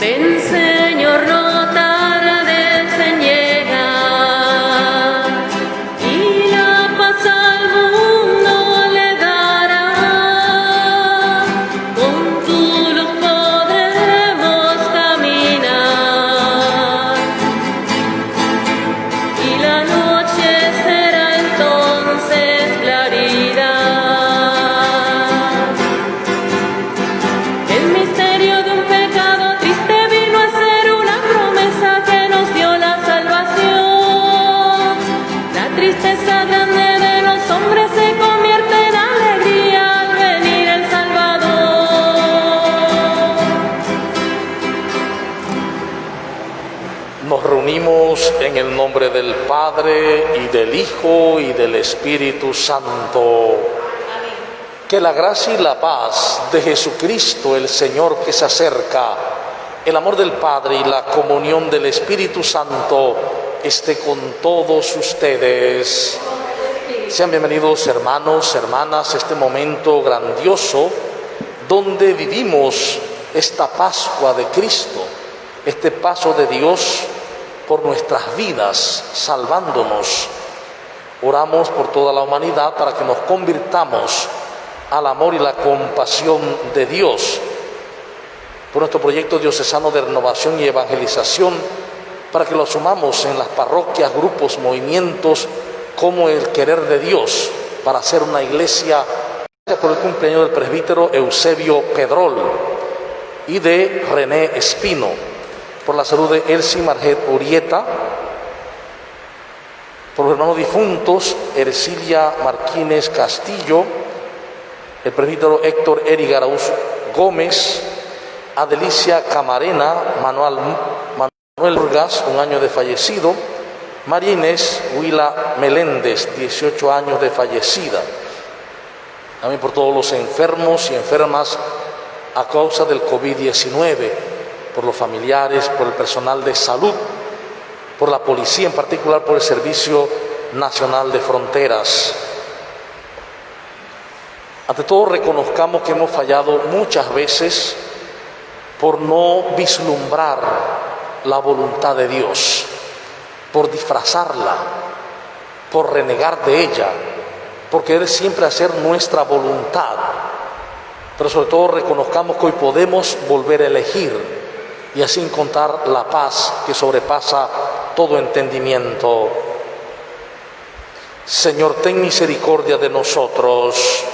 Ven, Señor, no tardes en llegar, y la paz al mundo le dará. Con tu luz podremos caminar, y la noche será entonces claridad. El misterio de un pecado triste vino a ser una promesa que nos dio la salvación. La tristeza grande de los hombres se convierte en alegría al venir el Salvador. Nos reunimos en el nombre del Padre, y del Hijo, y del Espíritu Santo. Que la gracia y la paz de Jesucristo, el Señor que se acerca, el amor del Padre y la comunión del Espíritu Santo esté con todos ustedes. Sean bienvenidos, hermanos, hermanas, a este momento grandioso donde vivimos esta Pascua de Cristo, este paso de Dios por nuestras vidas, salvándonos. Oramos por toda la humanidad para que nos convirtamos al amor y la compasión de Dios, por nuestro proyecto diocesano de renovación y evangelización, para que lo asumamos en las parroquias, grupos, movimientos, como el querer de Dios, para hacer una iglesia. Por el cumpleaños del presbítero Eusebio Pedrol y de René Espino, por la salud de Elsie Marget Urieta, por los hermanos difuntos Ercilia Martínez Castillo, el presbítero Héctor Eri Araúz Gómez, Adelicia Camarena, Manuel Burgas, 1 año de fallecido, María Inés Huila Meléndez, 18 años de fallecida. También por todos los enfermos y enfermas a causa del COVID-19, por los familiares, por el personal de salud, por la policía, en particular por el Servicio Nacional de Fronteras. Ante todo, reconozcamos que hemos fallado muchas veces por no vislumbrar la voluntad de Dios, por disfrazarla, por renegar de ella, por querer siempre hacer nuestra voluntad. Pero sobre todo reconozcamos que hoy podemos volver a elegir y así encontrar la paz que sobrepasa todo entendimiento. Señor, ten misericordia de nosotros.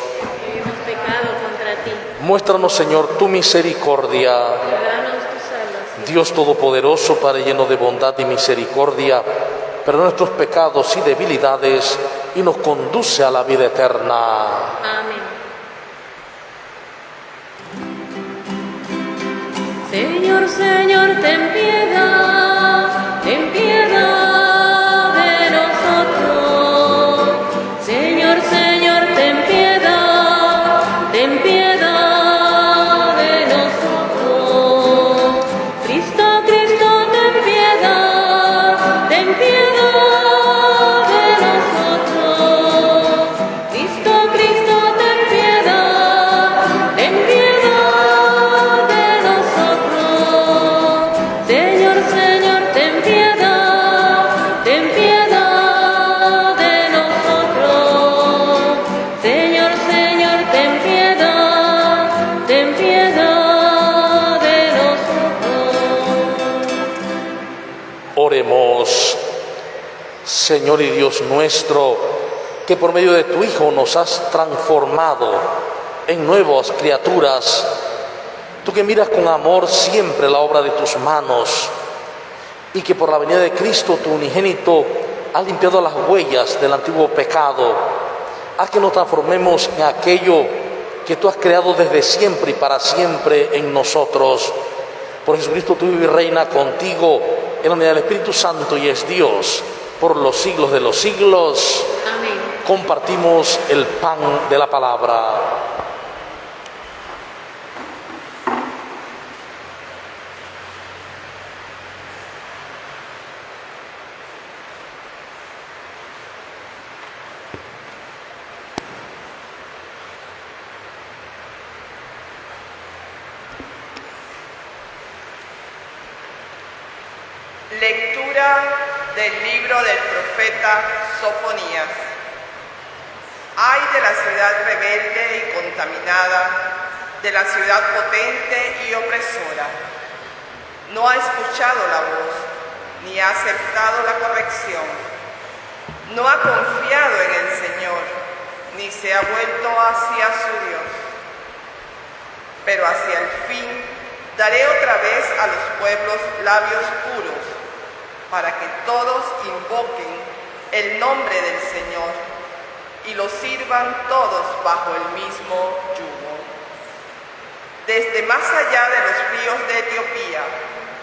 Muéstranos, Señor, tu misericordia. Dios Todopoderoso, Padre lleno de bondad y misericordia, perdona nuestros pecados y debilidades y nos conduce a la vida eterna. Amén. Señor, Señor, ten piedad de nosotros. Señor, Señor, ten piedad de nosotros. Cristo, Cristo, ten piedad de nosotros. Cristo, Cristo, ten piedad de nosotros. Señor, Señor, ten piedad de nosotros. Señor, Señor, ten piedad de nosotros. Oremos. Señor y Dios nuestro, que por medio de tu Hijo nos has transformado en nuevas criaturas, tú que miras con amor siempre la obra de tus manos y que por la venida de Cristo, tu unigénito, has limpiado las huellas del antiguo pecado, haz que nos transformemos en aquello que tú has creado desde siempre y para siempre en nosotros. Por Jesucristo, tú vives y reina contigo en la unidad del Espíritu Santo y es Dios por los siglos de los siglos. Amén. Compartimos el pan de la palabra. Lectura del libro del profeta Sofonías. Ay de la ciudad rebelde y contaminada, de la ciudad potente y opresora. No ha escuchado la voz, ni ha aceptado la corrección. No ha confiado en el Señor, ni se ha vuelto hacia su Dios. Pero hacia el fin daré otra vez a los pueblos labios puros, para que todos invoquen el nombre del Señor y lo sirvan todos bajo el mismo yugo. Desde más allá de los ríos de Etiopía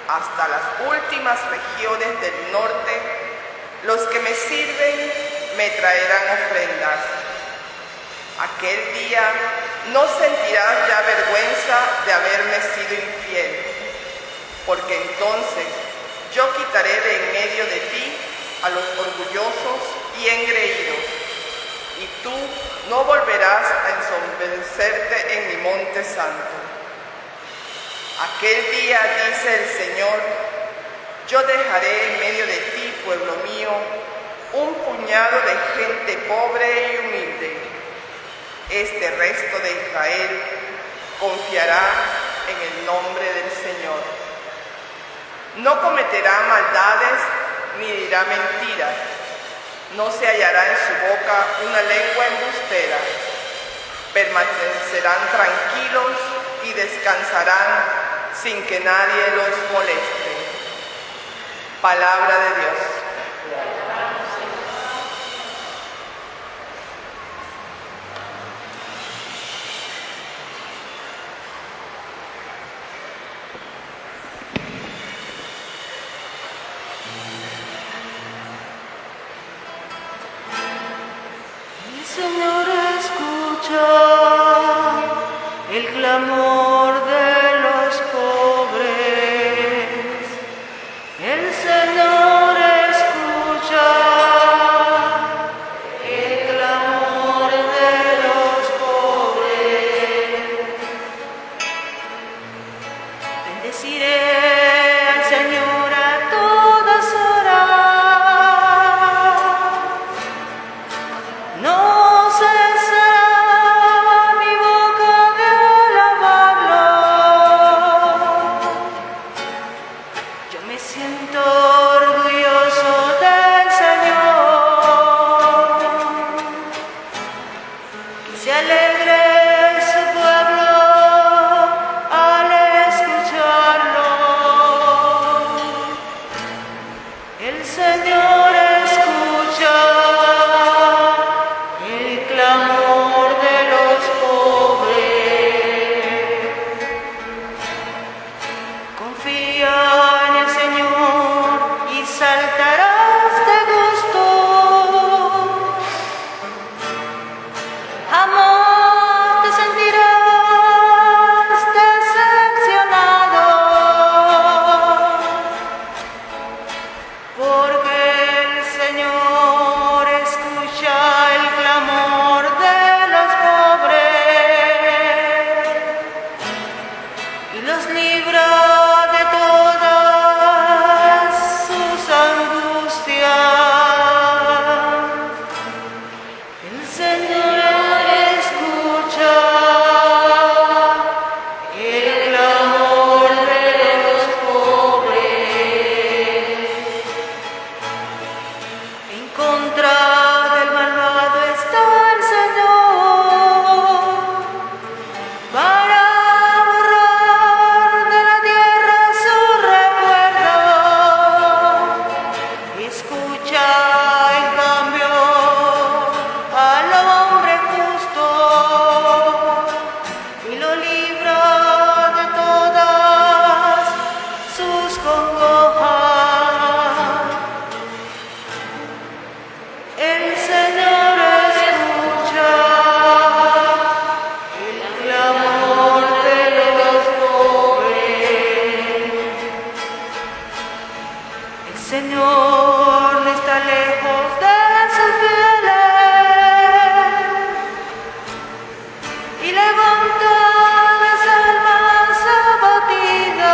hasta las últimas regiones del norte, los que me sirven me traerán ofrendas. Aquel día no sentirás ya vergüenza de haberme sido infiel, porque entonces yo quitaré de en medio de ti a los orgullosos y engreídos, y tú no volverás a ensombrecerte en mi monte santo. Aquel día, dice el Señor, yo dejaré en medio de ti, pueblo mío, un puñado de gente pobre y humilde. Este resto de Israel confiará en el nombre del Señor. No cometerá maldades ni dirá mentiras. No se hallará en su boca una lengua embustera. Permanecerán tranquilos y descansarán sin que nadie los moleste. Palabra de Dios. Señor, escucha el clamor de los pobres. El Señor escucha el clamor de los pobres. Bendeciré al Señor a todas horas. No cesará mi boca de alabarlo. Yo me siento orgulloso del Señor. Que se alegre su pueblo al escucharlo. El Señor escucha el clamor de los pobres. Confía en el Señor y saltarás de gusto. Jamás te sentirás decepcionado, porque el Señor escucha el clamor de los pobres y los libra de todas sus angustias. El Señor escucha el clamor de los pobres. En contra del malvado está el Señor, para borrar de la tierra su recuerdo. Escucha en cambio al hombre justo y lo libra de todas sus congojas. El Señor escucha el clamor de los pobres. El Señor no está lejos de sus fieles y levanta las almas abatidas.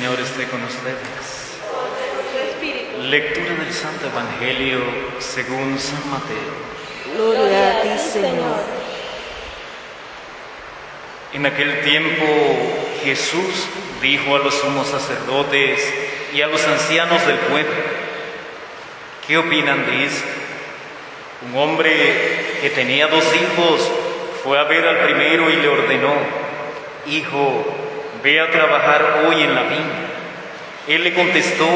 Señor esté con ustedes. Lectura del Santo Evangelio según San Mateo. Gloria a ti, Señor. En aquel tiempo Jesús dijo a los sumos sacerdotes y a los ancianos del pueblo: ¿qué opinan de esto? Un hombre que tenía 2 hijos fue a ver al primero y le ordenó: hijo, ve a trabajar hoy en la viña. Él le contestó: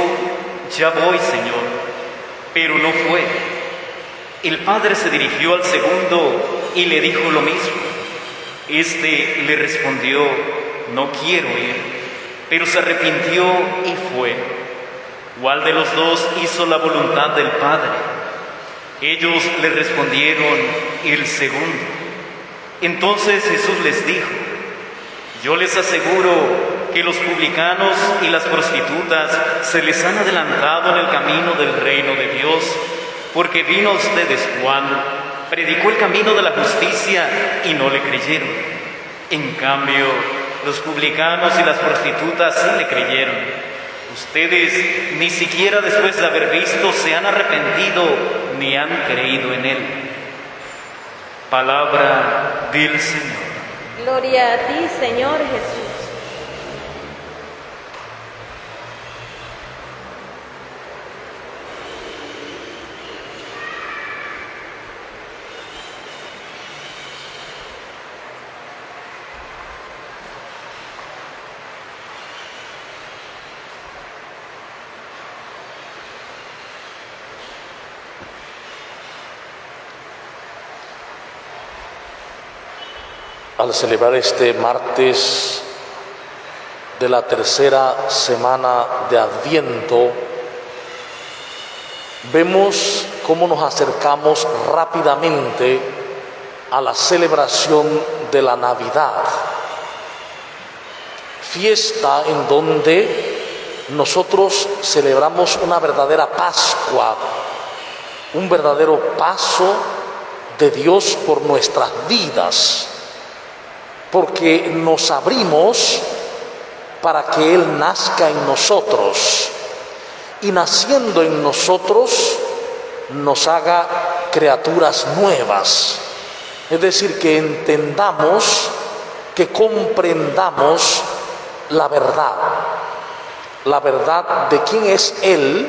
ya voy, Señor, pero no fue. El padre se dirigió al segundo y le dijo lo mismo. Este le respondió: no quiero ir, pero se arrepintió y fue. ¿Cuál de los 2 hizo la voluntad del Padre? Ellos le respondieron: el segundo. Entonces Jesús les dijo: yo les aseguro que los publicanos y las prostitutas se les han adelantado en el camino del reino de Dios, porque vino a ustedes Juan, predicó el camino de la justicia y no le creyeron. En cambio, los publicanos y las prostitutas sí le creyeron. Ustedes ni siquiera después de haber visto se han arrepentido ni han creído en él. Palabra del Señor. Gloria a ti, Señor Jesús. Al celebrar este martes de la tercera semana de Adviento, vemos cómo nos acercamos rápidamente a la celebración de la Navidad, fiesta en donde nosotros celebramos una verdadera Pascua, un verdadero paso de Dios por nuestras vidas, porque nos abrimos para que Él nazca en nosotros y naciendo en nosotros nos haga criaturas nuevas. Es decir, que entendamos, que comprendamos la verdad de quién es Él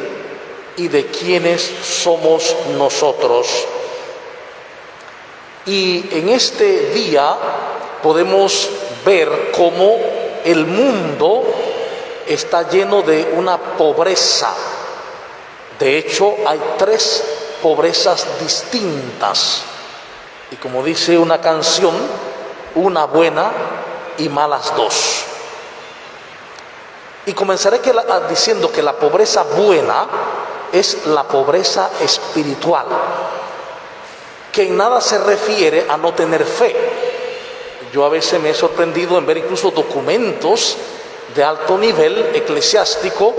y de quiénes somos nosotros. Y en este día podemos ver cómo el mundo está lleno de una pobreza. De hecho, hay 3 pobrezas distintas. Y como dice una canción, una buena y malas 2. Y comenzaré diciendo que la pobreza buena es la pobreza espiritual, que en nada se refiere a no tener fe. Yo a veces me he sorprendido en ver incluso documentos de alto nivel eclesiástico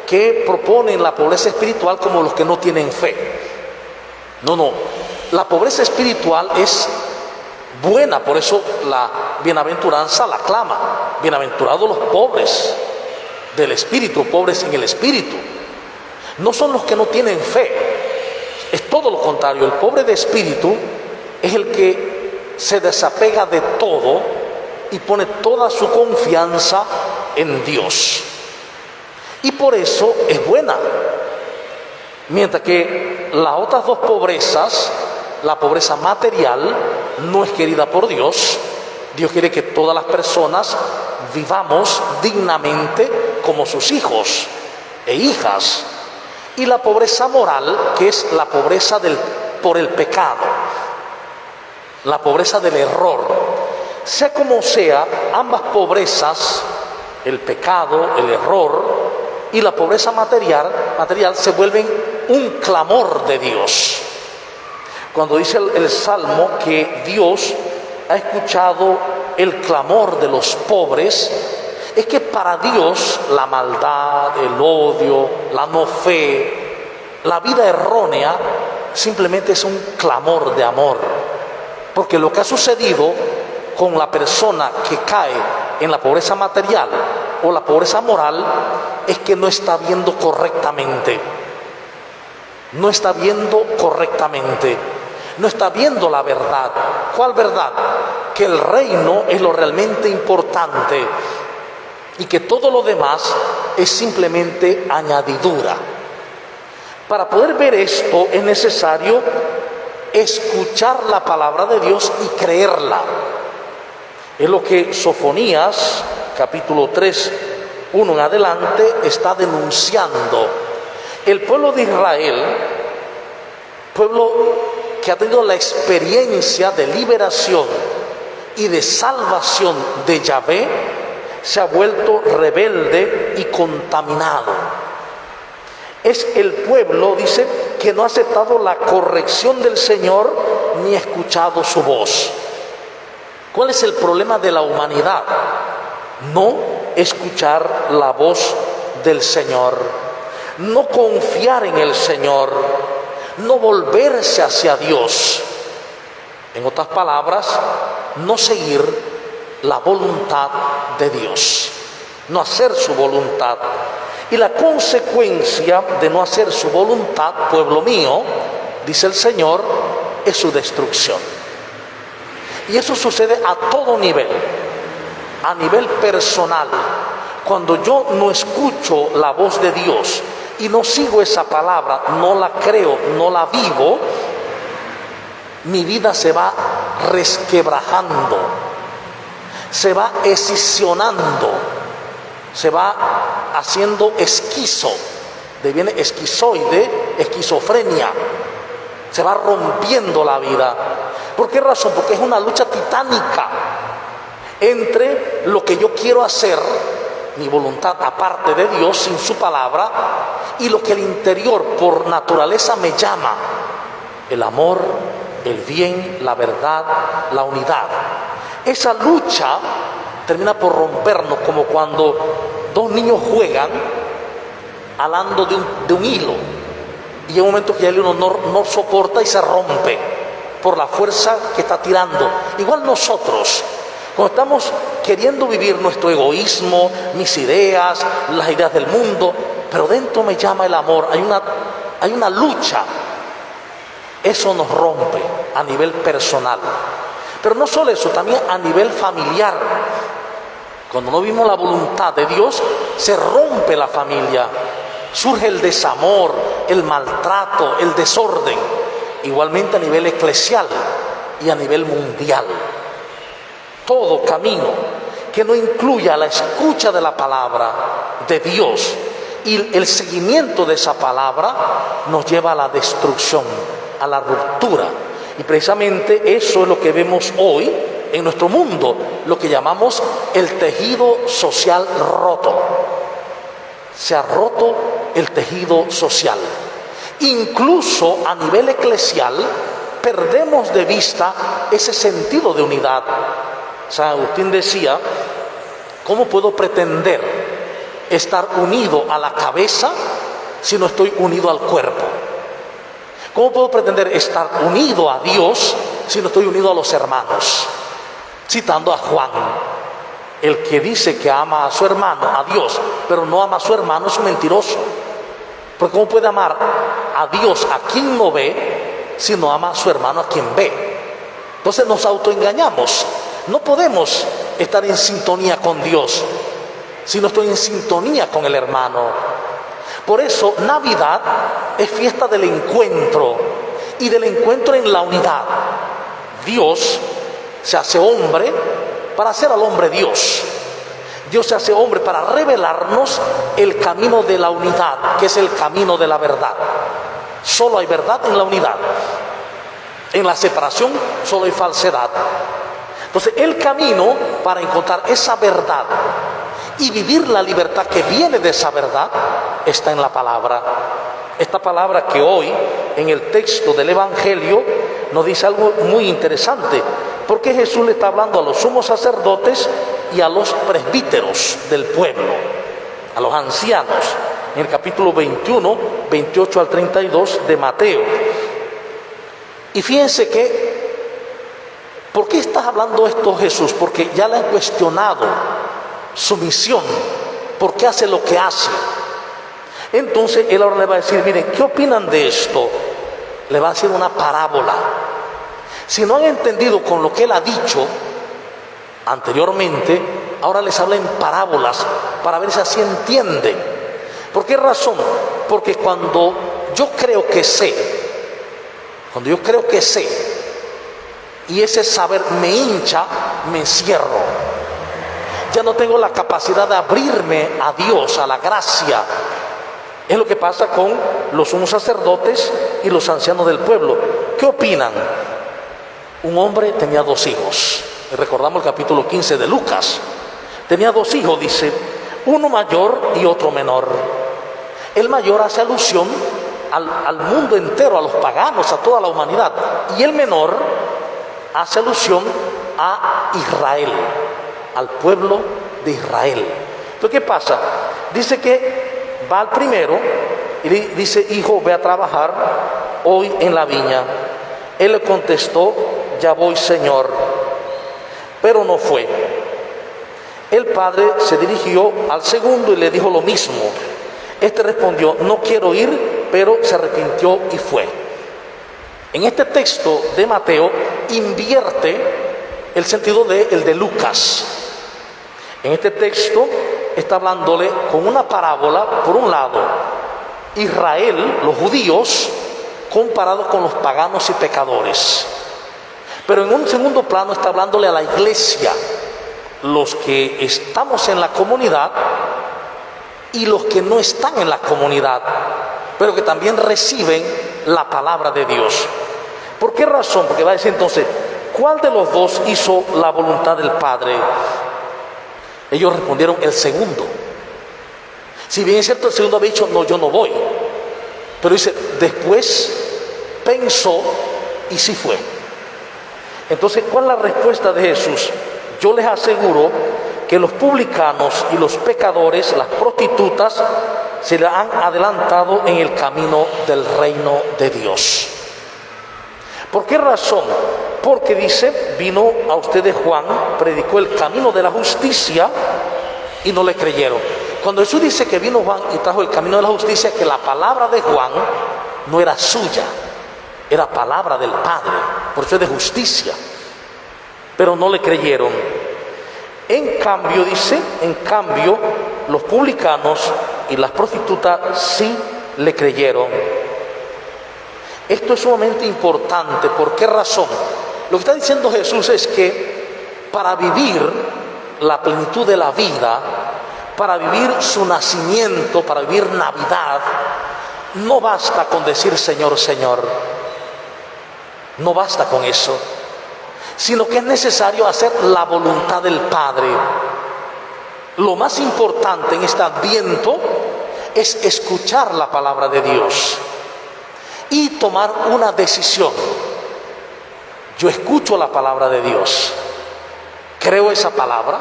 que proponen la pobreza espiritual como los que no tienen fe. No, la pobreza espiritual es buena, por eso la bienaventuranza la clama: bienaventurados los pobres del espíritu, pobres en el espíritu. No son los que no tienen fe, es todo lo contrario. El pobre de espíritu es el que se desapega de todo y pone toda su confianza en Dios, y por eso es buena. Mientras que las otras 2 pobrezas, la pobreza material, no es querida por Dios. Dios quiere que todas las personas vivamos dignamente como sus hijos e hijas. Y la pobreza moral, que es la pobreza por el pecado, la pobreza del error. Sea como sea, ambas pobrezas, el pecado, el error y la pobreza material se vuelven un clamor de Dios. Cuando dice el Salmo que Dios ha escuchado el clamor de los pobres, es que para Dios la maldad, el odio, la no fe, la vida errónea simplemente es un clamor de amor. Porque lo que ha sucedido con la persona que cae en la pobreza material o la pobreza moral es que no está viendo correctamente. No está viendo correctamente. No está viendo la verdad. ¿Cuál verdad? Que el reino es lo realmente importante y que todo lo demás es simplemente añadidura. Para poder ver esto es necesario escuchar la palabra de Dios y creerla. Es lo que Sofonías, capítulo 3, 1 en adelante, está denunciando. El pueblo de Israel, pueblo que ha tenido la experiencia de liberación y de salvación de Yahvé, se ha vuelto rebelde y contaminado. Es el pueblo, dice, que no ha aceptado la corrección del Señor ni ha escuchado su voz. ¿Cuál es el problema de la humanidad? No escuchar la voz del Señor, no confiar en el Señor, no volverse hacia Dios. En otras palabras, no seguir la voluntad de Dios, no hacer su voluntad. Y la consecuencia de no hacer su voluntad, pueblo mío, dice el Señor, es su destrucción. Y eso sucede a todo nivel, a nivel personal. Cuando yo no escucho la voz de Dios y no sigo esa palabra, no la creo, no la vivo, mi vida se va resquebrajando, se va escisionando, se va haciendo esquizo, deviene esquizoide, esquizofrenia, se va rompiendo la vida. ¿Por qué razón? Porque es una lucha titánica entre lo que yo quiero hacer, mi voluntad aparte de Dios, sin su palabra, y lo que el interior por naturaleza me llama: el amor, el bien, la verdad, la unidad. Esa lucha termina por rompernos, como cuando dos niños juegan alando de un hilo, y hay un momento que el hilo no soporta y se rompe por la fuerza que está tirando. Igual nosotros, cuando estamos queriendo vivir nuestro egoísmo, mis ideas, las ideas del mundo, pero dentro me llama el amor, hay una lucha, eso nos rompe a nivel personal. Pero no solo eso, también a nivel familiar. Cuando no vimos la voluntad de Dios, se rompe la familia, surge el desamor, el maltrato, el desorden. Igualmente a nivel eclesial y a nivel mundial. Todo camino que no incluya la escucha de la palabra de Dios y el seguimiento de esa palabra nos lleva a la destrucción, a la ruptura. Y precisamente eso es lo que vemos hoy en nuestro mundo, lo que llamamos el tejido social roto. Se ha roto el tejido social. Incluso a nivel eclesial perdemos de vista ese sentido de unidad. San Agustín decía: ¿cómo puedo pretender estar unido a la cabeza si no estoy unido al cuerpo? ¿Cómo puedo pretender estar unido a Dios si no estoy unido a los hermanos? Citando a Juan: el que dice que ama a su hermano, a Dios, pero no ama a su hermano, es un mentiroso. Porque ¿cómo puede amar a Dios a quien no ve si no ama a su hermano a quien ve? Entonces nos autoengañamos. No podemos estar en sintonía con Dios si no estoy en sintonía con el hermano. Por eso Navidad es fiesta del encuentro, y del encuentro en la unidad. Dios se hace hombre para hacer al hombre Dios. Dios se hace hombre para revelarnos el camino de la unidad, que es el camino de la verdad. Solo hay verdad en la unidad. En la separación solo hay falsedad. Entonces el camino para encontrar esa verdad y vivir la libertad que viene de esa verdad está en la palabra. Esta palabra que hoy en el texto del Evangelio nos dice algo muy interesante, porque Jesús le está hablando a los sumos sacerdotes y a los presbíteros del pueblo, a los ancianos, en el capítulo 21, 28 al 32 de Mateo. Y fíjense ¿por qué estás hablando esto, Jesús? Porque ya le han cuestionado su misión por qué hace lo que hace. Entonces él ahora le va a decir, miren, ¿qué opinan de esto? Le va a decir una parábola. Si no han entendido con lo que él ha dicho anteriormente, ahora les habla en parábolas para ver si así entienden. ¿Por qué razón? Porque cuando yo creo que sé, y ese saber me hincha, me encierro. Ya no tengo la capacidad de abrirme a Dios, a la gracia. Es lo que pasa con los sumos sacerdotes y los ancianos del pueblo. ¿Qué opinan? Un hombre tenía 2 hijos. Recordamos el capítulo 15 de Lucas. Tenía 2 hijos, dice, uno mayor y otro menor. El mayor hace alusión al mundo entero, a los paganos, a toda la humanidad. Y el menor hace alusión a Israel, al pueblo de Israel. Entonces, ¿qué pasa? Dice que va al primero y le dice, hijo, ve a trabajar hoy en la viña. Él le contestó, ya voy, Señor, pero no fue. El padre se dirigió al segundo y le dijo lo mismo. Este respondió, no quiero ir, pero se arrepintió y fue. En este texto de Mateo invierte el sentido del de Lucas. En este texto está hablándole con una parábola, por un lado, Israel, los judíos, comparado con los paganos y pecadores. Pero en un segundo plano está hablándole a la iglesia, los que estamos en la comunidad y los que no están en la comunidad, pero que también reciben la palabra de Dios. ¿Por qué razón? Porque va a decir entonces, ¿cuál de los dos hizo la voluntad del Padre? Ellos respondieron, el segundo. Si bien es cierto, el segundo había dicho, no, yo no voy. Pero dice, después pensó y sí fue. Entonces, ¿cuál es la respuesta de Jesús? Yo les aseguro que los publicanos y los pecadores, las prostitutas, se le han adelantado en el camino del reino de Dios. ¿Por qué razón? Porque dice, vino a ustedes Juan, predicó el camino de la justicia y no le creyeron. Cuando Jesús dice que vino Juan y trajo el camino de la justicia, que la palabra de Juan no era suya, era palabra del Padre, por eso es de justicia, pero no le creyeron. En cambio, dice, los publicanos y las prostitutas sí le creyeron. Esto es sumamente importante. ¿Por qué razón? Lo que está diciendo Jesús es que para vivir la plenitud de la vida, para vivir su nacimiento, para vivir Navidad, no basta con decir Señor, Señor. No basta con eso, sino que es necesario hacer la voluntad del Padre. Lo más importante en este Adviento es escuchar la palabra de Dios y tomar una decisión. Yo escucho la palabra de Dios, creo esa palabra,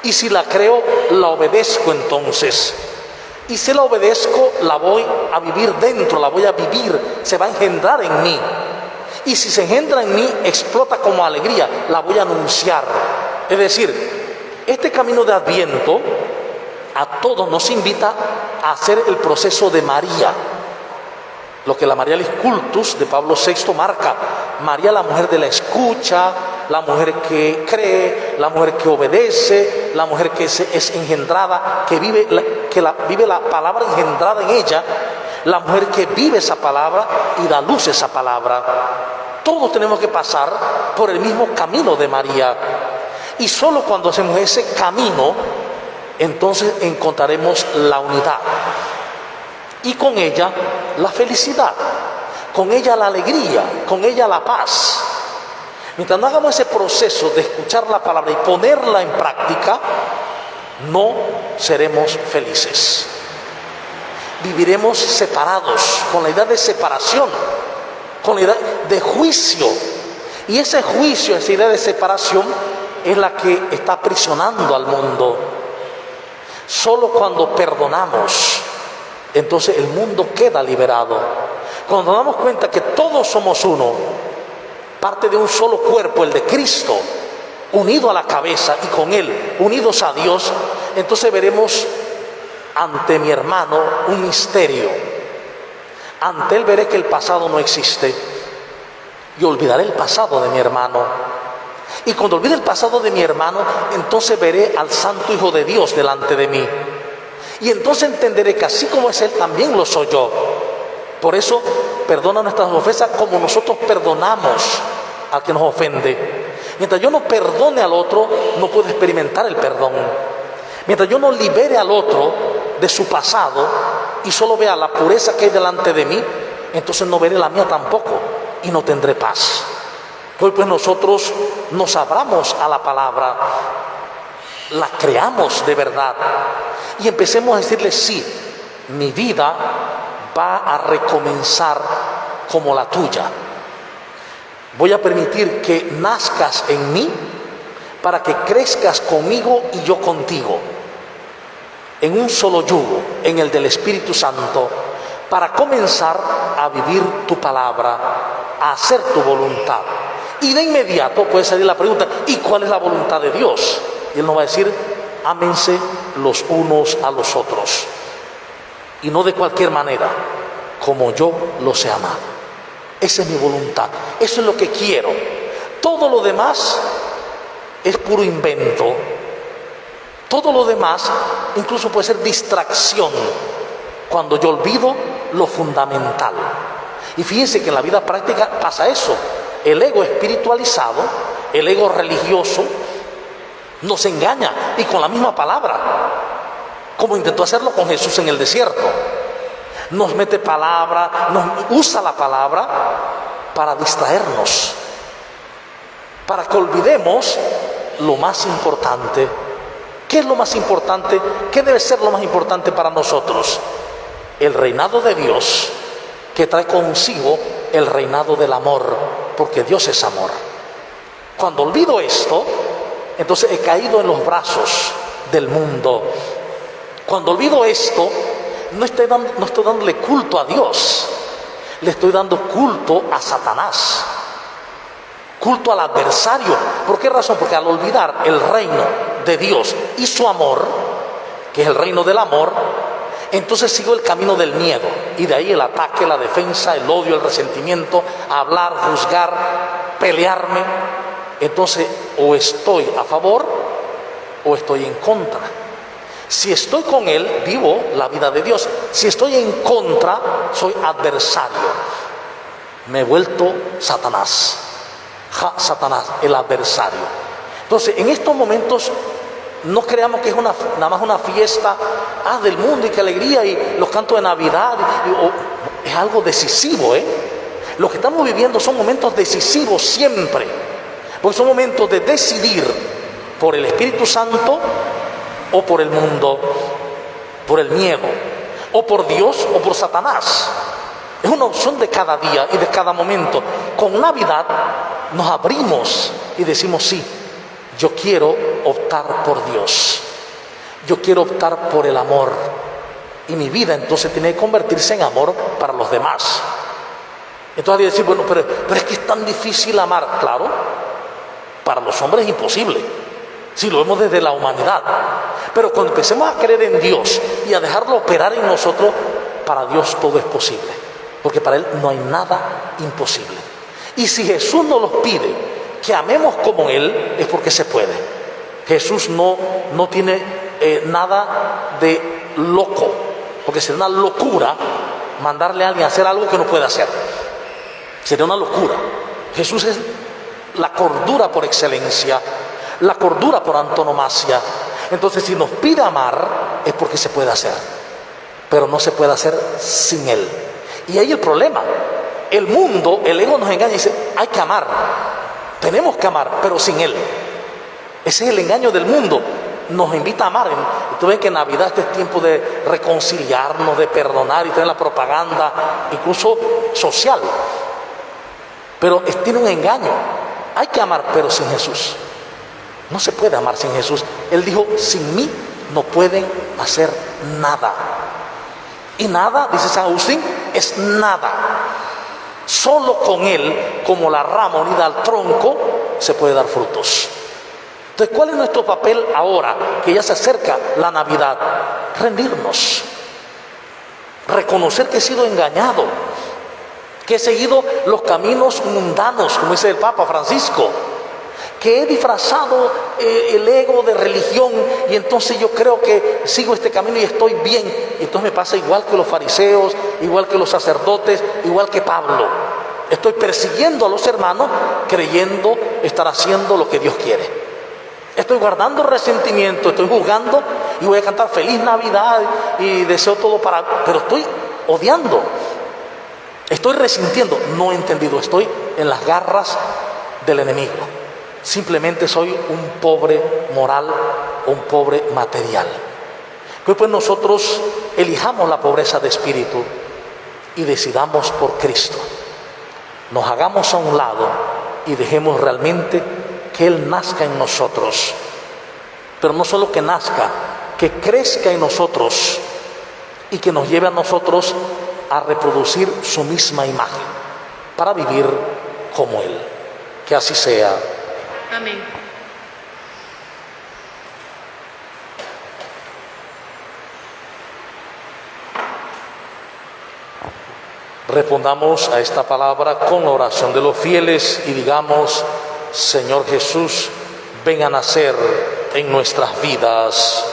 y si la creo, la obedezco entonces. Y si la obedezco, la voy a vivir dentro, la voy a vivir, se va a engendrar en mí. Y si se engendra en mí, explota como alegría, la voy a anunciar. Es decir, este camino de Adviento a todos nos invita a hacer el proceso de María. Lo que la Marialis Cultus de Pablo VI marca. María, la mujer de la escucha, la mujer que cree, la mujer que obedece, la mujer que es engendrada, que vive la palabra engendrada en ella, la mujer que vive esa palabra y da luz a esa palabra. Todos tenemos que pasar por el mismo camino de María. Y solo cuando hacemos ese camino, entonces encontraremos la unidad. Y con ella la felicidad, con ella la alegría, con ella la paz. Mientras no hagamos ese proceso de escuchar la palabra y ponerla en práctica, no seremos felices. Viviremos separados, con la idea de separación, con la idea de juicio. Y ese juicio, esa idea de separación, es la que está aprisionando al mundo. Solo cuando perdonamos, entonces el mundo queda liberado. Cuando nos damos cuenta que todos somos uno, parte de un solo cuerpo, el de Cristo, unido a la cabeza y con Él, unidos a Dios, entonces veremos ante mi hermano un misterio. Ante Él veré que el pasado no existe y olvidaré el pasado de mi hermano. Y cuando olvide el pasado de mi hermano, entonces veré al Santo Hijo de Dios delante de mí. Y entonces entenderé que así como es Él, también lo soy yo. Por eso perdona nuestras ofensas como nosotros perdonamos al que nos ofende. Mientras yo no perdone al otro, no puedo experimentar el perdón. Mientras yo no libere al otro de su pasado y solo vea la pureza que hay delante de mí, entonces no veré la mía tampoco y no tendré paz. Hoy pues nosotros nos abramos a la palabra, la creamos de verdad y empecemos a decirle: sí, mi vida va a recomenzar como la tuya. Voy a permitir que nazcas en mí para que crezcas conmigo y yo contigo, en un solo yugo, en el del Espíritu Santo, para comenzar a vivir tu palabra, a hacer tu voluntad. Y de inmediato puede salir la pregunta: ¿y cuál es la voluntad de Dios? Y Él nos va a decir: ámense los unos a los otros, y no de cualquier manera, como yo los he amado. Esa es mi voluntad, eso es lo que quiero. Todo lo demás es puro invento. Todo lo demás incluso puede ser distracción cuando yo olvido lo fundamental. Y fíjense que en la vida práctica pasa eso. El ego espiritualizado, el ego religioso, nos engaña, y con la misma palabra, como intentó hacerlo con Jesús en el desierto. Nos mete palabra, nos usa la palabra para distraernos, para que olvidemos lo más importante. ¿Qué es lo más importante? ¿Qué debe ser lo más importante para nosotros? El reinado de Dios, que trae consigo el reinado del amor, porque Dios es amor. Cuando olvido esto, entonces he caído en los brazos del mundo. Cuando olvido esto, no estoy dándole culto a Dios, le estoy dando culto a Satanás, culto al adversario. ¿Por qué razón? Porque al olvidar el reino de Dios y su amor, que es el reino del amor, entonces sigo el camino del miedo, y de ahí el ataque, la defensa, el odio, el resentimiento, hablar, juzgar, pelearme. Entonces o estoy a favor o estoy en contra. Si estoy con Él, vivo la vida de Dios. Si estoy en contra, soy adversario. Me he vuelto Satanás. Satanás, el adversario. Entonces, en estos momentos, no creamos que es nada más una fiesta del mundo y qué alegría y los cantos de Navidad. Es algo decisivo, Lo que estamos viviendo son momentos decisivos siempre, porque son momentos de decidir por el Espíritu Santo o por el mundo, por el miedo, o por Dios o por Satanás. Es una opción de cada día y de cada momento. Con Navidad nos abrimos y decimos: sí, yo quiero optar por Dios, yo quiero optar por el amor, y mi vida entonces tiene que convertirse en amor para los demás. Entonces hay que decir: bueno, pero es que es tan difícil amar. Claro, para los hombres es imposible, si lo vemos desde la humanidad. Pero cuando empecemos a creer en Dios y a dejarlo operar en nosotros, para Dios todo es posible, porque para Él no hay nada imposible. Y si Jesús nos los pide que amemos como Él, es porque se puede. Jesús no tiene nada de loco, porque sería una locura mandarle a alguien a hacer algo que no puede hacer. Sería una locura. Jesús es la cordura por excelencia, la cordura por antonomasia. Entonces, si nos pide amar, es porque se puede hacer, pero no se puede hacer sin Él. Y ahí el problema. El mundo, el ego nos engaña y dice: hay que amar, tenemos que amar, pero sin Él. Ese es el engaño del mundo. Nos invita a amar. Tú ves que en Navidad este es tiempo de reconciliarnos, de perdonar, y tener la propaganda incluso social. Pero tiene un engaño. Hay que amar, pero sin Jesús. No se puede amar sin Jesús. Él dijo: sin mí no pueden hacer nada. Y nada, dice San Agustín, es nada. Solo con Él, como la rama unida al tronco, se puede dar frutos. Entonces, ¿cuál es nuestro papel ahora que ya se acerca la Navidad? Rendirnos, reconocer que he sido engañado, que he seguido los caminos mundanos, como dice el Papa Francisco, que he disfrazado el ego de religión y entonces yo creo que sigo este camino y estoy bien. Entonces me pasa igual que los fariseos, igual que los sacerdotes, igual que Pablo. Estoy persiguiendo a los hermanos creyendo estar haciendo lo que Dios quiere. Estoy guardando resentimiento, estoy juzgando y voy a cantar Feliz Navidad y deseo todo pero estoy odiando, estoy resintiendo, no he entendido, estoy en las garras del enemigo. Simplemente soy un pobre moral, un pobre material. Pues nosotros elijamos la pobreza de espíritu y decidamos por Cristo. Nos hagamos a un lado y dejemos realmente que Él nazca en nosotros. Pero no solo que nazca, que crezca en nosotros y que nos lleve a nosotros a reproducir su misma imagen para vivir como Él. Que así sea. Amén. Respondamos a esta palabra con la oración de los fieles y digamos: Señor Jesús, ven a nacer en nuestras vidas.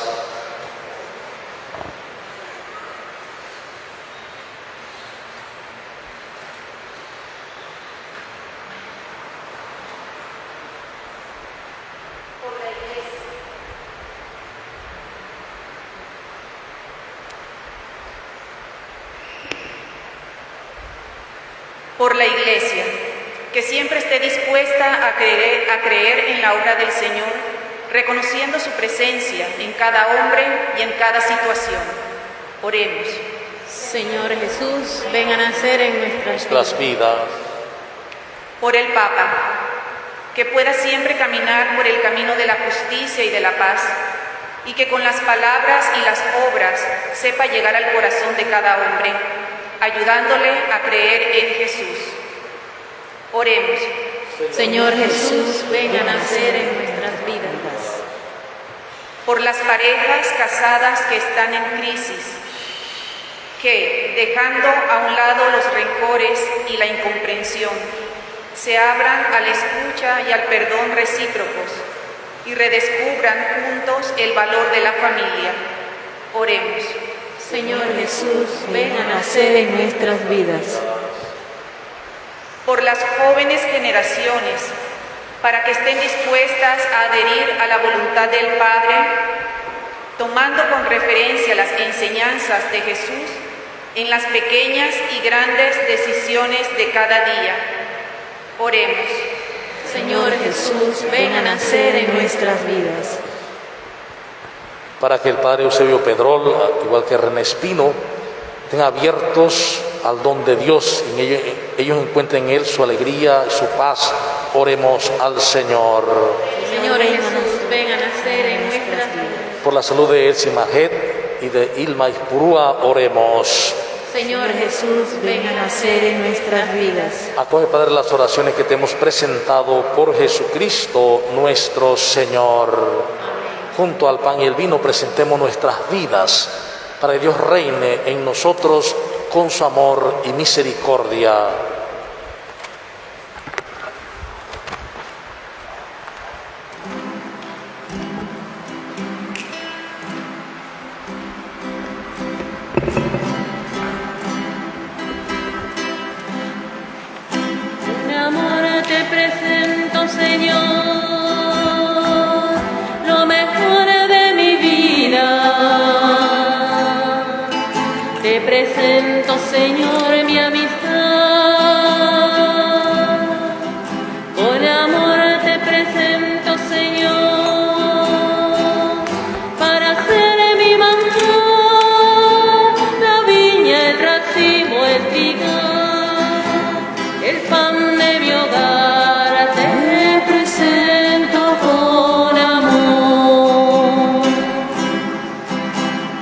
Por la Iglesia, que siempre esté dispuesta a creer en la obra del Señor, reconociendo su presencia en cada hombre y en cada situación. Oremos. Señor Jesús, ven a nacer en nuestras vidas. Por el Papa, que pueda siempre caminar por el camino de la justicia y de la paz, y que con las palabras y las obras sepa llegar al corazón de cada hombre, ayudándole a creer en Jesús. Oremos. Señor Jesús, ven a nacer en nuestras vidas. Por las parejas casadas que están en crisis, que, dejando a un lado los rencores y la incomprensión, se abran a la escucha y al perdón recíprocos y redescubran juntos el valor de la familia. Oremos. Señor Jesús, ven a nacer en nuestras vidas. Por las jóvenes generaciones, para que estén dispuestas a adherir a la voluntad del Padre, tomando con referencia las enseñanzas de Jesús en las pequeñas y grandes decisiones de cada día. Oremos. Señor Jesús, ven a nacer en nuestras vidas. Para que el Padre Eusebio Pedrol, igual que René Espino, estén abiertos al don de Dios, y ellos encuentren en Él su alegría y su paz. Oremos al Señor. Señor Jesús, ven a nacer en nuestras vidas. Por la salud de Elsie Majet y de Ilma Ispurúa, oremos. Señor Jesús, ven a nacer en nuestras vidas. Acoge, Padre, las oraciones que te hemos presentado por Jesucristo nuestro Señor. Junto al pan y el vino presentemos nuestras vidas para que Dios reine en nosotros con su amor y misericordia. Un amor te presento, Señor. Te presento, Señor, mi amistad. Con amor te presento, Señor, para hacer mi manjar, la viña, el racimo, el trigal, el pan de mi hogar. Te presento con amor,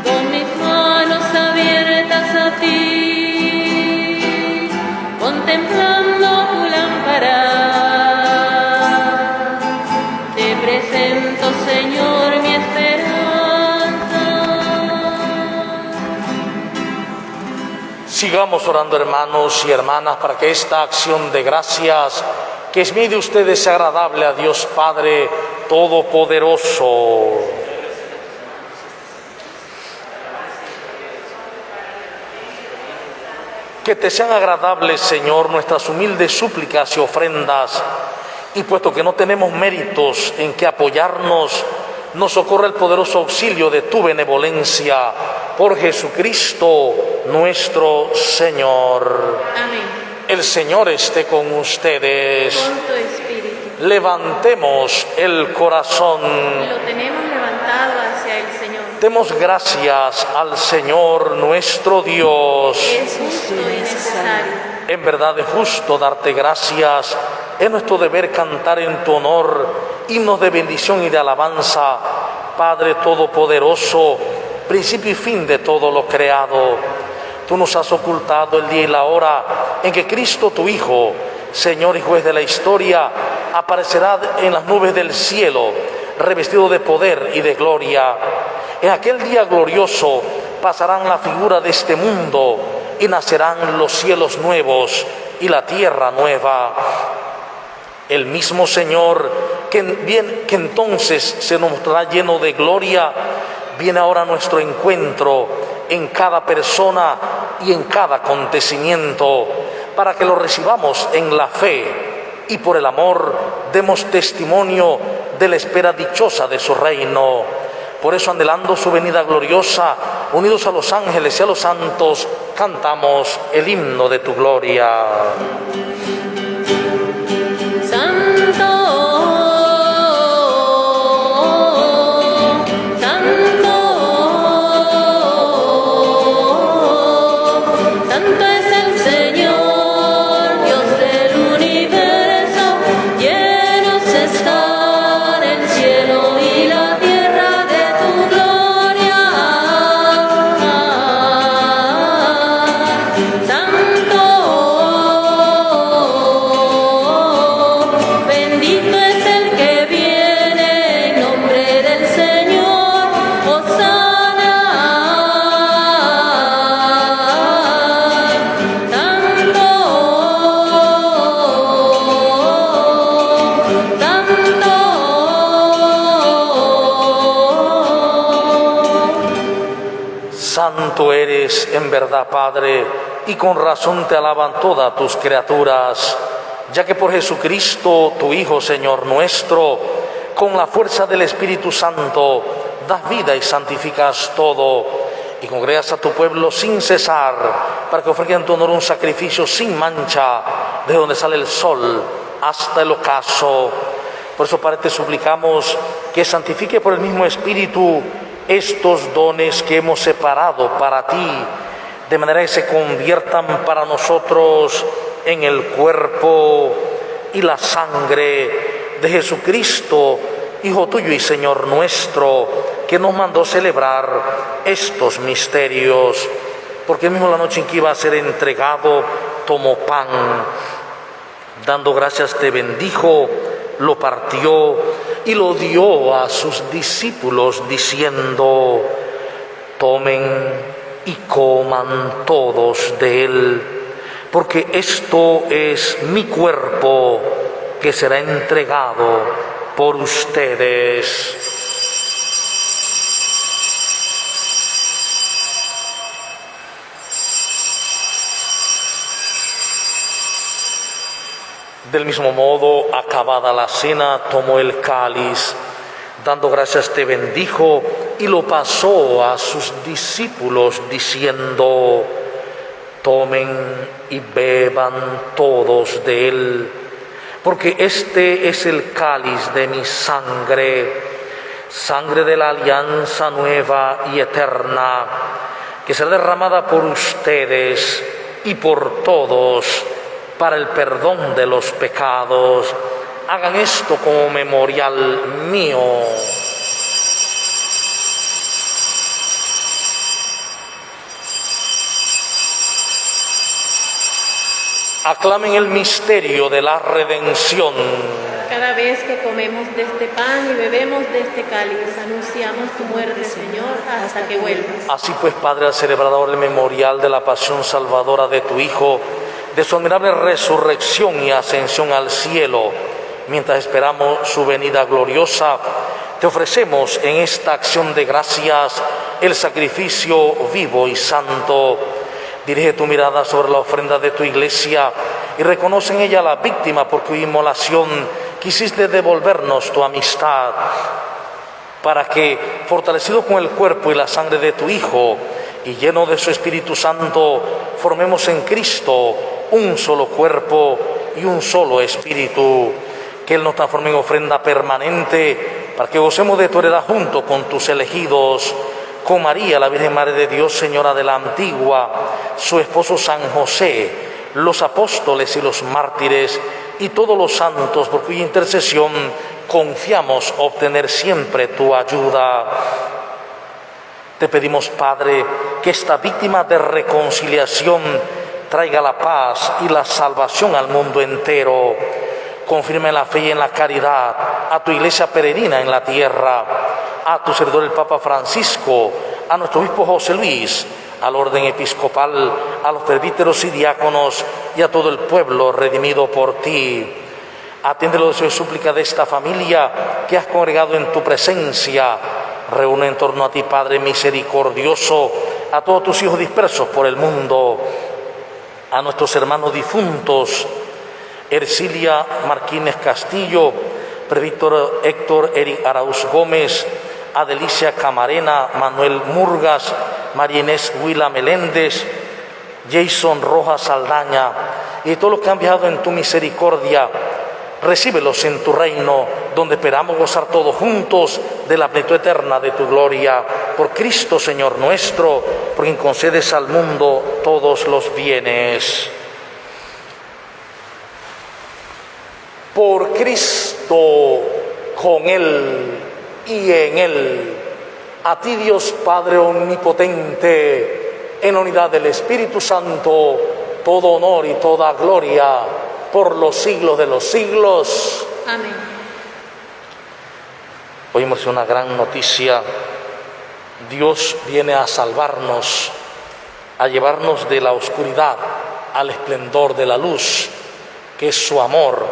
con mis manos abiertas a ti, contemplando tu lámpara. Te presento Sigamos orando, hermanos y hermanas, para que esta acción de gracias que es mía y de ustedes sea agradable a Dios Padre Todopoderoso. Que te sean agradables, Señor, nuestras humildes súplicas y ofrendas, y puesto que no tenemos méritos en que apoyarnos, nos socorre el poderoso auxilio de tu benevolencia, por Jesucristo nuestro Señor. Amén. El Señor esté con ustedes. Con tu espíritu. Levantemos el corazón. Lo tenemos levantado hacia el Señor. Demos gracias al Señor nuestro Dios. Es justo y necesario. En verdad es justo darte gracias. Es nuestro deber cantar en tu honor himnos de bendición y de alabanza, Padre Todopoderoso, principio y fin de todo lo creado. Tú nos has ocultado el día y la hora en que Cristo, tu Hijo, Señor y Juez de la historia, aparecerá en las nubes del cielo, revestido de poder y de gloria. En aquel día glorioso pasarán la figura de este mundo y nacerán los cielos nuevos y la tierra nueva. El mismo Señor que entonces se nos mostrará lleno de gloria, viene ahora a nuestro encuentro en cada persona y en cada acontecimiento, para que lo recibamos en la fe y por el amor demos testimonio de la espera dichosa de su reino. Por eso, anhelando su venida gloriosa, unidos a los ángeles y a los santos, cantamos el himno de tu gloria. Santo eres en verdad, Padre, y con razón te alaban todas tus criaturas, ya que por Jesucristo, tu Hijo, Señor nuestro, con la fuerza del Espíritu Santo, das vida y santificas todo, y congregas a tu pueblo sin cesar, para que ofrezcan en tu honor un sacrificio sin mancha, desde donde sale el sol hasta el ocaso. Por eso, Padre, te suplicamos que santifique por el mismo Espíritu estos dones que hemos separado para ti, de manera que se conviertan para nosotros en el cuerpo y la sangre de Jesucristo, Hijo tuyo y Señor nuestro, que nos mandó celebrar estos misterios. Porque él mismo, la noche en que iba a ser entregado, tomó pan, dando gracias te bendijo, lo partió y lo dio a sus discípulos diciendo: tomen y coman todos de él, porque esto es mi cuerpo que será entregado por ustedes. Del mismo modo, acabada la cena, tomó el cáliz, dando gracias te bendijo y lo pasó a sus discípulos diciendo: tomen y beban todos de él, porque este es el cáliz de mi sangre, sangre de la alianza nueva y eterna, que será derramada por ustedes y por todos para el perdón de los pecados. Hagan esto como memorial mío. Aclamen el misterio de la redención. Cada vez que comemos de este pan y bebemos de este cáliz, anunciamos tu muerte, Señor, hasta que vuelvas. Así pues, Padre, al celebrar ahora el memorial de la pasión salvadora de tu Hijo, de su admirable resurrección y ascensión al cielo, mientras esperamos su venida gloriosa, te ofrecemos en esta acción de gracias el sacrificio vivo y santo. Dirige tu mirada sobre la ofrenda de tu iglesia y reconoce en ella la víctima por cuya inmolación quisiste devolvernos tu amistad, para que, fortalecido con el cuerpo y la sangre de tu Hijo y lleno de su Espíritu Santo, formemos en Cristo un solo cuerpo y un solo espíritu. Que Él nos transforme en ofrenda permanente, para que gocemos de tu heredad junto con tus elegidos, con María, la Virgen Madre de Dios, Señora de la Antigua, su esposo San José, los apóstoles y los mártires, y todos los santos, por cuya intercesión confiamos obtener siempre tu ayuda. Te pedimos, Padre, que esta víctima de reconciliación traiga la paz y la salvación al mundo entero. Confirma en la fe y en la caridad a tu iglesia peregrina en la tierra, a tu servidor el Papa Francisco, a nuestro obispo José Luis, al orden episcopal, a los presbíteros y diáconos y a todo el pueblo redimido por ti. Atiende los deseos y súplica de esta familia que has congregado en tu presencia. Reúne en torno a ti, Padre misericordioso, a todos tus hijos dispersos por el mundo, a nuestros hermanos difuntos, Ercilia Martínez Castillo, presbítero Héctor Eric Arauz Gómez, Adelicia Camarena, Manuel Murgas, María Inés Huila Meléndez, Jason Rojas Saldaña, y todos los que han viajado en tu misericordia. Recíbelos en tu reino, donde esperamos gozar todos juntos de la plenitud eterna de tu gloria. Por Cristo, Señor nuestro, por quien concedes al mundo todos los bienes. Por Cristo, con Él y en Él, a ti Dios Padre omnipotente, en la unidad del Espíritu Santo, todo honor y toda gloria por los siglos de los siglos. Amén. Oímos una gran noticia. Dios viene a salvarnos, a llevarnos de la oscuridad al esplendor de la luz, que es su amor,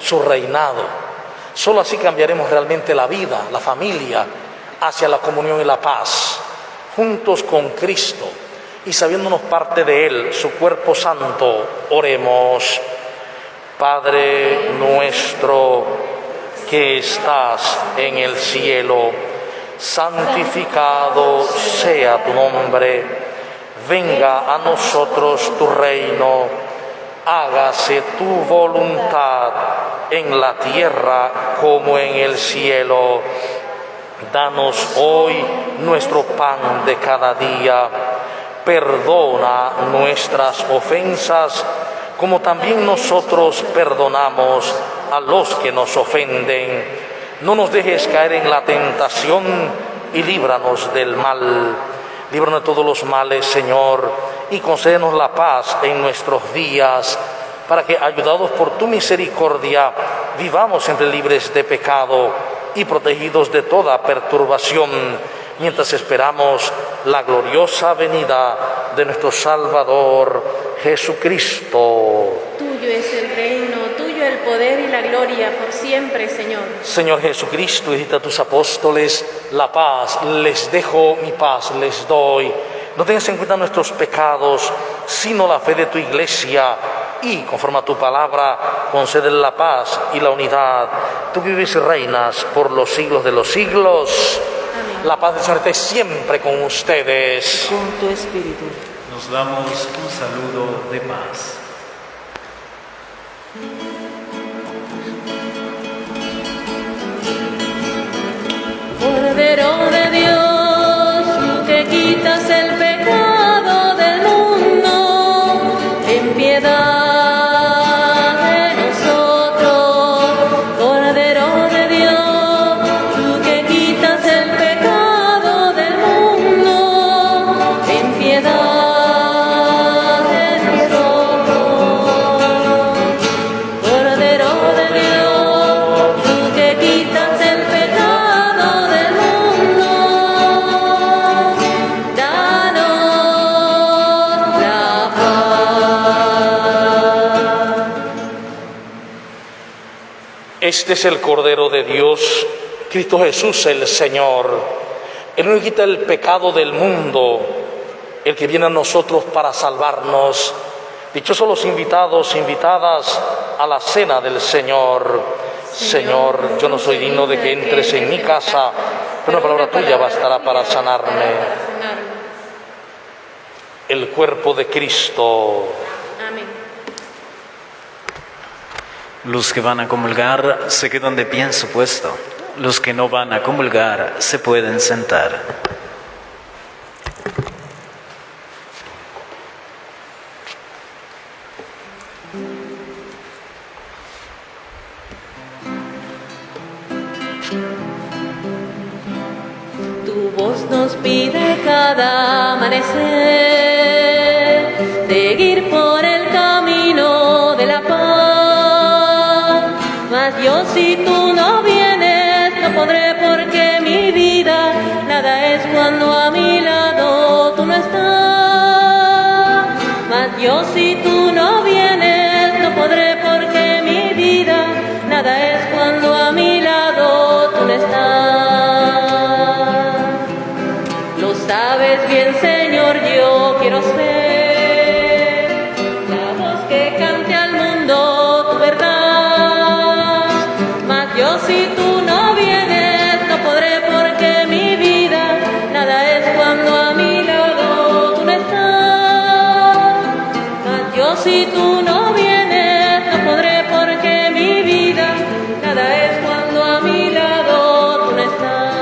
su reinado. Solo así cambiaremos realmente la vida, la familia, hacia la comunión y la paz, juntos con Cristo y sabiéndonos parte de Él, su cuerpo santo. Oremos. Padre nuestro que estás en el cielo, santificado sea tu nombre. Venga a nosotros tu reino. Hágase tu voluntad en la tierra como en el cielo. Danos hoy nuestro pan de cada día. Perdona nuestras ofensas, como también nosotros perdonamos a los que nos ofenden. No nos dejes caer en la tentación y líbranos del mal. Líbranos de todos los males, Señor, y concédenos la paz en nuestros días, para que, ayudados por tu misericordia, vivamos siempre libres de pecado y protegidos de toda perturbación, mientras esperamos la gloriosa venida de nuestro Salvador Jesucristo. Tuyo es el reino, tuyo el poder y la gloria por siempre, Señor. Señor Jesucristo, dijiste a tus apóstoles: la paz les dejo, mi paz les doy. No tengas en cuenta nuestros pecados, sino la fe de tu iglesia, y conforme a tu palabra, concédele la paz y la unidad. Tú que vives y reinas por los siglos de los siglos. Amén. La paz del Señor esté siempre con ustedes. Con tu espíritu. Nos damos un saludo de paz. Cordero de Dios, tú que quitas el pecado del mundo, ten piedad de nosotros. Cordero de Dios, tú que quitas el pecado del mundo, ten piedad de nosotros. Cordero de Dios, Este es el Cordero de Dios, Cristo Jesús el Señor. Él no quita el pecado del mundo, el que viene a nosotros para salvarnos. Dichosos los invitados, invitadas a la cena del Señor. Señor, yo no soy digno de que entres en mi casa, pero una palabra tuya bastará para sanarme. El cuerpo de Cristo. Amén. Los que van a comulgar se quedan de pie en su puesto. Los que no van a comulgar se pueden sentar. Tu voz nos pide cada amanecer seguir por el camino de la paz. Mas yo, si tú no vienes, no podré, porque mi vida nada es cuando a mi lado tú no estás. Mas yo, si tú no vienes, no podré, porque mi vida nada es cuando a mi lado tú no estás. Lo sabes bien, Señor, yo quiero ser la voz que cante al mundo tu verdad. Mas yo, si tú no vienes, no podré, porque mi vida nada es cuando a mi lado tú no estás. Mas yo, si tú no vienes, no podré, porque mi vida nada es cuando a mi lado tú no estás.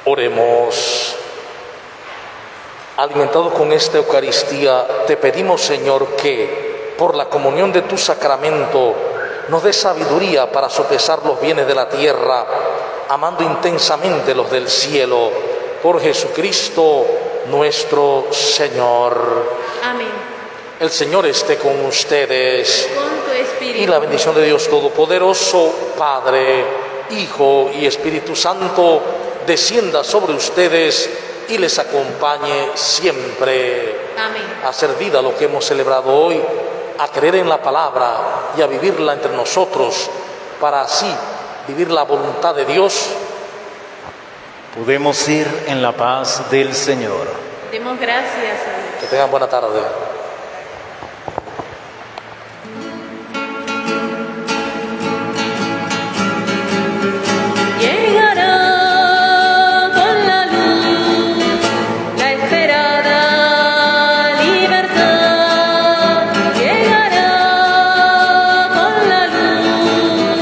Oremos. Alimentados con esta Eucaristía, te pedimos, Señor, que por la comunión de tu sacramento nos dé sabiduría para sopesar los bienes de la tierra, amando intensamente los del cielo. Por Jesucristo nuestro Señor. Amén. El Señor esté con ustedes. Con tu espíritu. Y la bendición de Dios Todopoderoso, Padre, Hijo y Espíritu Santo, descienda sobre ustedes y les acompañe siempre. Amén. A hacer vida lo que hemos celebrado hoy, a creer en la palabra y a vivirla entre nosotros, para así vivir la voluntad de Dios. Podemos ir en la paz del Señor. Demos gracias a Dios. Que tengan buena tarde. Llegará con la luz la esperada libertad. Llegará con la luz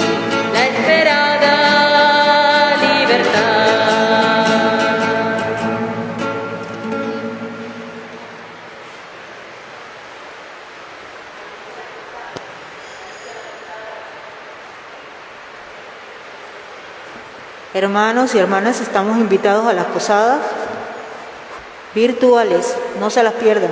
Hermanos y hermanas, estamos invitados a las posadas virtuales, no se las pierdan.